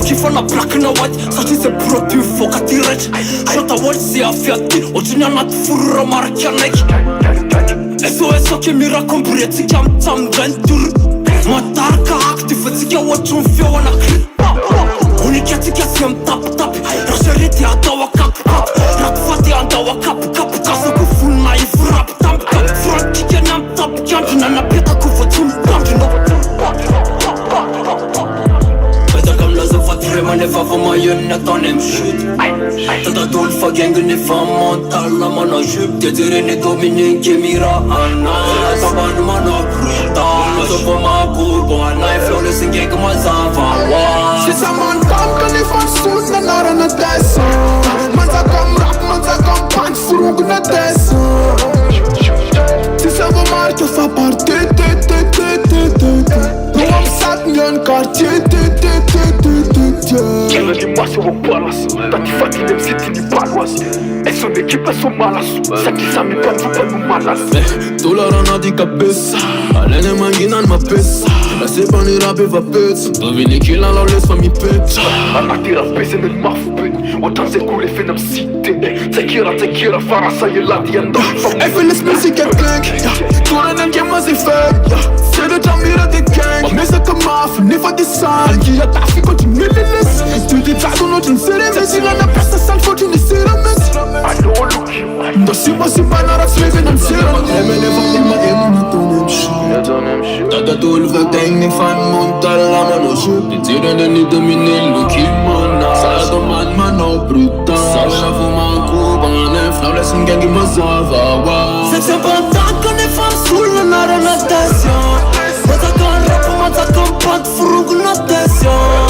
kifana black na white Sachi se produit foka tirech Shota wall si afiati Ojini anaty furura maraka anaiky SOS oke mirakombory atsika amitsamy venture Mataraka active atsika ohatry ny feo anakry Unika atsika sy amitapitapy Raserity atao akapokapy Raty faty andao akapokapy Kasako fonina ifo rapitampitapy Frankikany amitapikandry Nanapetako voatsomipandrina Petaka amlaza fatirema nefa fa mahionina ataony amy chute Tantadolo fa gengy nefa mental mana jupe Tietireny dominique mirahana Tabany mana brutal Sofa makobo anay flawless ngeky mazava Sisa mantamka nefa sot nanarana desa Manjaka am rap, manjaka am panty forongona desa Sisa vomarika fa party No am sat miany quartier Kela ni maso wag balas Tati fatile msiti ni balwas Eso ne kipa so malas Saki sami pantupa no malas Dolarana di cabeça Alene manginan ma pesa La sepa ni rape va pezza Dovini kila la les fa mi pezza Atira pese nel mafben Otanze kule fenam site Tekira farasa yelati anda Even the music get blank Toren en gemma si fake C'est de jamira de gang Mesa kamaf, never decide Kia tafi konti millilis Studi tago no jun sere Sila na pesta sal fortune ni sera mes Da simba nara sveven am sera Eme ne va ima emu ni tonem shit Tada dul vek deng ni fan montal la mano shit Di tira de ni domine luki mana Salado man no brutal Sabela fuma kuba ne flawless ngengi mazava Section pantaka nefa msulna nara na tension Mataka rap, mataka mpat furungu na tension